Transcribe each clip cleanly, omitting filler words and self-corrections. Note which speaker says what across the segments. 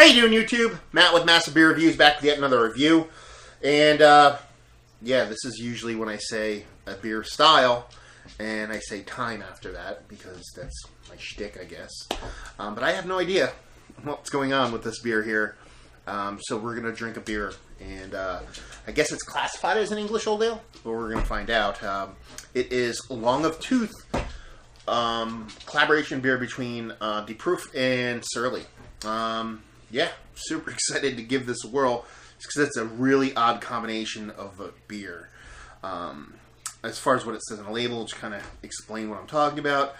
Speaker 1: How you doing, YouTube? Matt with Massive Beer Reviews, back with yet another review. And, yeah, this is usually when I say a beer style, and I say time after that, because that's my shtick, I guess. But I have no idea what's going on with this beer here. So we're going to drink a beer, and I guess it's classified as an English Old Ale, but we're going to find out. It is Long of Tooth, collaboration beer between DeProef and Surly. Yeah, super excited to give this a whirl, because it's a really odd combination of a beer. As far as what it says on the label, to kind of explain what I'm talking about.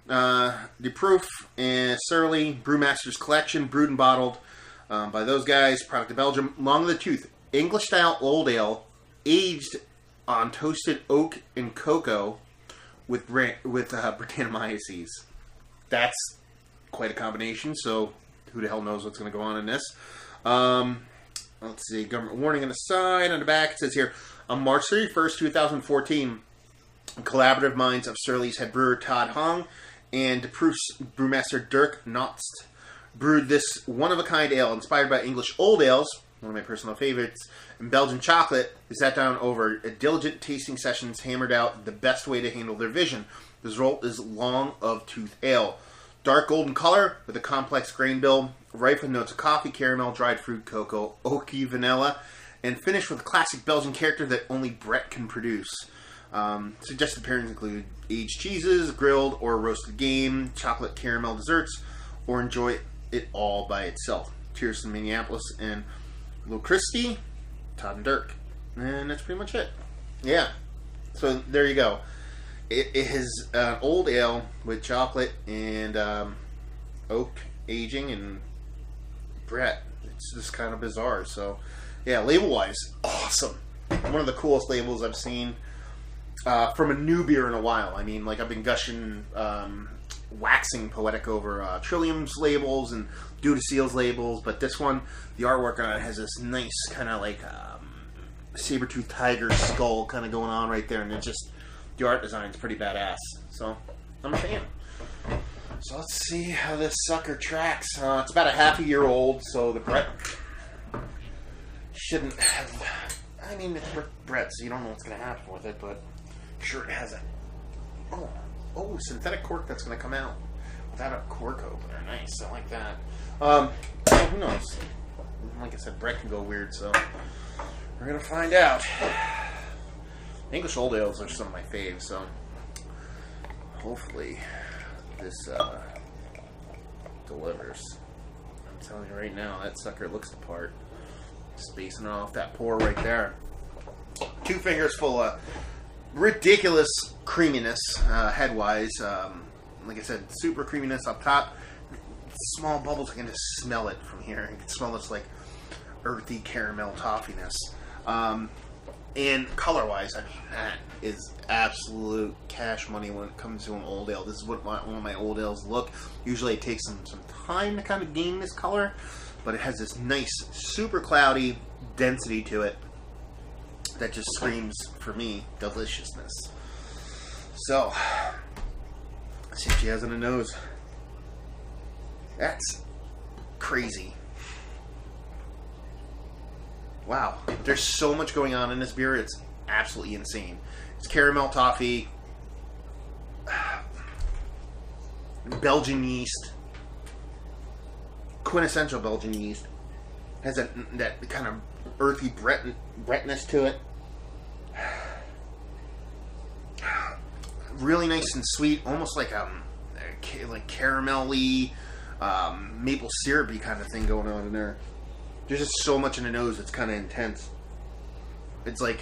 Speaker 1: DeProef and Surly, BrewMaster's collection, brewed and bottled by those guys, product of Belgium. Long of the Tooth, English-style old ale, aged on toasted oak and cocoa with Brettanomyces. That's quite a combination, so who the hell knows what's going to go on in this. Let's see, government warning on the side. On the back, it says here, on March 31st, 2014, collaborative minds of Surly's head brewer Todd Haug and DeProef's brewmaster Dirk Naudts brewed this one-of-a-kind ale inspired by English old ales, one of my personal favorites, and Belgian chocolate. They sat down over a diligent tasting sessions, hammered out the best way to handle their vision. The result is Long of Tooth Ale. Dark golden color with a complex grain bill, ripe with notes of coffee, caramel, dried fruit, cocoa, oaky vanilla, and finished with a classic Belgian character that only Brett can produce. Suggested pairings include aged cheeses, grilled or roasted game, chocolate caramel desserts, or enjoy it all by itself. Cheers to Minneapolis and Little Christy, Todd and Dirk. And that's pretty much it. Yeah. So there you go. It is an old ale with chocolate and oak aging and Brett. It's just kind of bizarre. So, yeah, label-wise, awesome. One of the coolest labels I've seen from a new beer in a while. I mean, like, I've been gushing, waxing poetic over Trillium's labels and Due to Seal's labels, but this one, the artwork on it has this nice kind of like saber-toothed tiger skull kind of going on right there, and it just... the art design is pretty badass, so I'm a fan. So let's see how this sucker tracks. It's about a half a year old, so the Brett shouldn't have... I mean, it's Brett, so you don't know what's going to happen with it, but I'm sure it has a... Oh, synthetic cork that's going to come out without a cork opener. Nice, I like that. Who knows? Like I said, Brett can go weird, so we're going to find out. English old ales are some of my faves, so hopefully this delivers. I'm telling you right now, that sucker looks the part. Spacing off that pour right there. 2 fingers full of ridiculous creaminess, headwise. Like I said, super creaminess up top. Small bubbles, I can just smell it from here. You can smell this like earthy caramel toffiness. And color-wise, I mean, that is absolute cash money when it comes to an old ale. This is what one of my old ales look. Usually it takes some time to kind of gain this color, but it has this nice, super cloudy density to it that just screams, for me, deliciousness. So, let's see what she has on the nose. That's crazy. Wow, there's so much going on in this beer, it's absolutely insane. It's caramel toffee, Belgian yeast, quintessential Belgian yeast. Has that kind of earthy Brettness to it. Really nice and sweet, almost like caramelly, maple syrupy kind of thing going on in there. There's just so much in the nose, it's kind of intense. It's like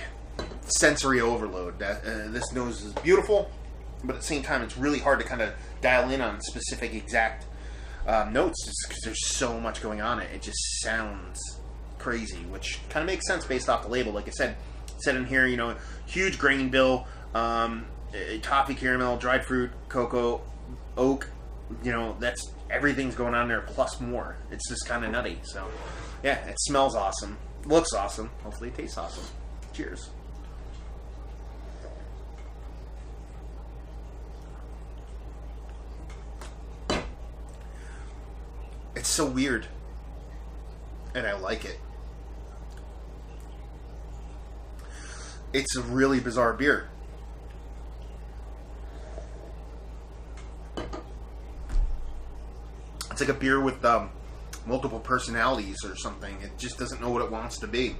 Speaker 1: sensory overload. This nose is beautiful, but at the same time, it's really hard to kind of dial in on specific exact notes, just because there's so much going on in it. It just sounds crazy, which kind of makes sense based off the label. Like I said, it said in here, you know, huge grain bill, toffee, caramel, dried fruit, cocoa, oak. You know, that's everything's going on there plus more. It's just kind of nutty. So, yeah, it smells awesome, looks awesome. Hopefully, it tastes awesome. Cheers. It's so weird. and I like it. It's a really bizarre beer. It's like a beer with multiple personalities or something. It just doesn't know what it wants to be.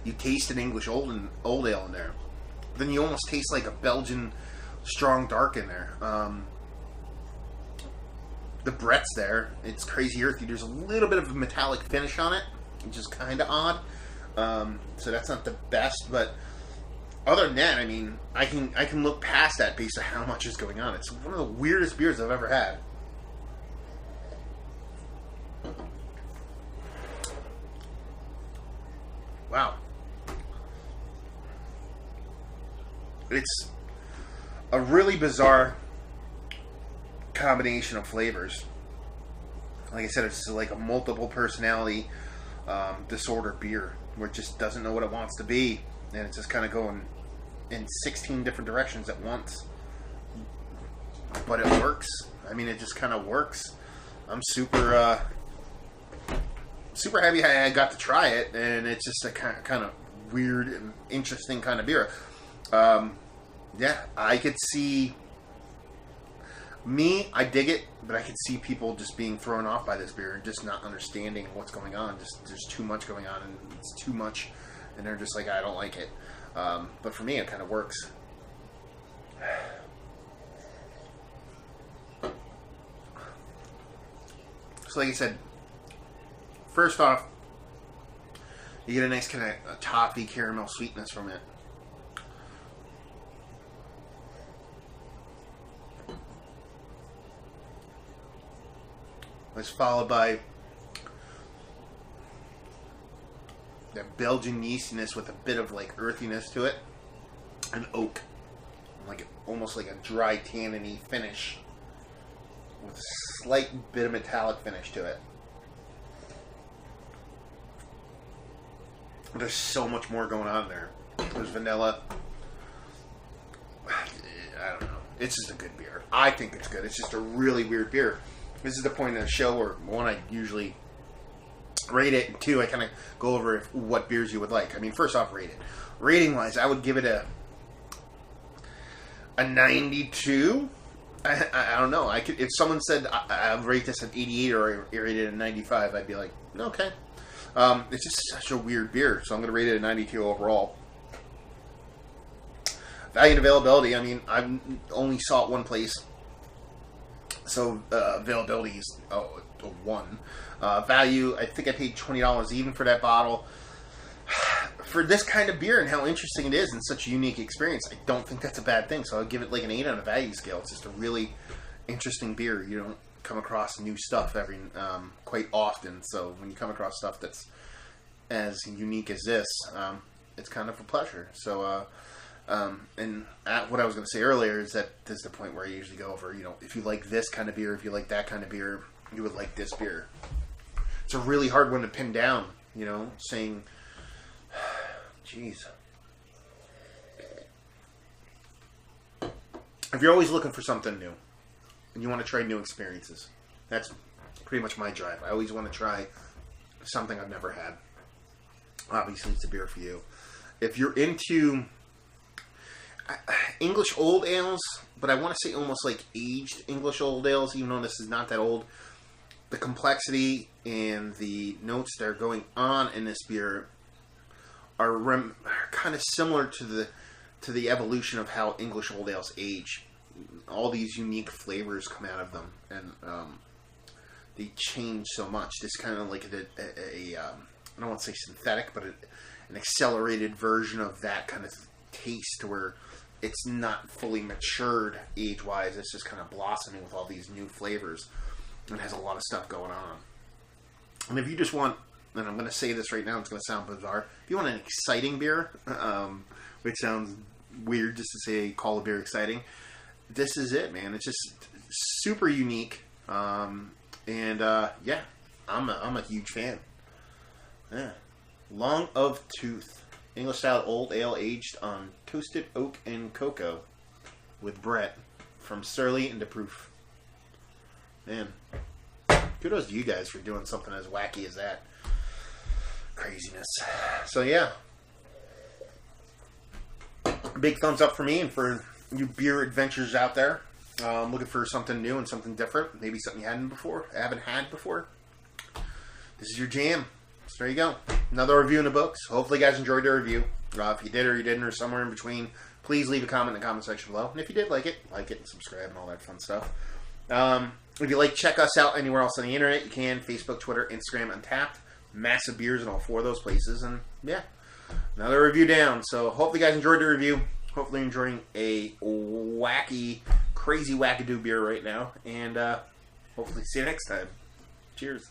Speaker 1: You taste an English old ale in there. But then you almost taste like a Belgian strong dark in there. The Brett's there. It's crazy earthy. There's a little bit of a metallic finish on it, which is kind of odd. So that's not the best, but other than that, I mean, I can look past that based on how much is going on. It's one of the weirdest beers I've ever had. Wow. It's a really bizarre combination of flavors. Like I said, it's like a multiple personality disorder beer where it just doesn't know what it wants to be, and it's just kind of going in 16 different directions at once. But it works. I mean, it just kind of works. I'm super happy I got to try it, and it's just a kind of weird and interesting kind of beer. Yeah, I could see I dig it, but I could see people just being thrown off by this beer and just not understanding what's going on. Just there's too much going on, and it's too much, and they're just like, I don't like it. But for me, it kind of works. So like I said, first off, you get a nice kind of toffee caramel sweetness from it. It's followed by the Belgian yeastiness with a bit of like earthiness to it, and oak, like almost like a dry tanniny finish with a slight bit of metallic finish to it. There's so much more going on there. There's vanilla. I don't know. It's just a good beer. I think it's good. It's just a really weird beer. This is the point of the show where, one, I usually rate it, and two, I kind of go over what beers you would like. I mean, first off, rate it. Rating-wise, I would give it a 92. I don't know. I could, if someone said I'll rate this an 88 or I rate it a 95, I'd be like, okay. It's just such a weird beer, so I'm going to rate it a 92 overall. Value and availability, I mean, I've only saw it one place. So availability is a 1. Value, I think I paid $20 even for that bottle. For this kind of beer and how interesting it is and such a unique experience, I don't think that's a bad thing. So I'll give it like an 8 on a value scale. It's just a really interesting beer. You don't come across new stuff quite often. So when you come across stuff that's as unique as this, it's kind of a pleasure. So and what I was going to say earlier is that this is the point where I usually go over, if you like this kind of beer, if you like that kind of beer, you would like this beer. It's a really hard one to pin down, saying, jeez. If you're always looking for something new and you want to try new experiences, that's pretty much my drive. I always want to try something I've never had. Obviously, it's a beer for you. If you're into English old ales, but I want to say almost like aged English old ales, even though this is not that old. The complexity and the notes that are going on in this beer are kind of similar to the evolution of how English old ales age. All these unique flavors come out of them, and they change so much. This kind of like I don't want to say synthetic, but an accelerated version of that kind of taste, where it's not fully matured age-wise. It's just kind of blossoming with all these new flavors, and has a lot of stuff going on. And if you just want, and I'm going to say this right now, it's going to sound bizarre, if you want an exciting beer, which sounds weird just to say call a beer exciting, this is it, man. It's just super unique, yeah, I'm a huge fan. Yeah, Long of Tooth. English style old ale aged on toasted oak and cocoa with Brett from Surly and DeProef. Man, kudos to you guys for doing something as wacky as that. Craziness. So yeah, big thumbs up for me and for you beer adventurers out there. Looking for something new and something different. Maybe something you haven't had before. This is your jam. So there you go. Another review in the books. Hopefully you guys enjoyed the review. If you did or you didn't or somewhere in between, please leave a comment in the comment section below. And if you did like it and subscribe and all that fun stuff. If you like, check us out anywhere else on the internet. You can. Facebook, Twitter, Instagram, Untapped. Massive beers in all 4 of those places. And yeah, another review down. So hopefully you guys enjoyed the review. Hopefully you're enjoying a wacky, crazy wackadoo beer right now. And hopefully see you next time. Cheers.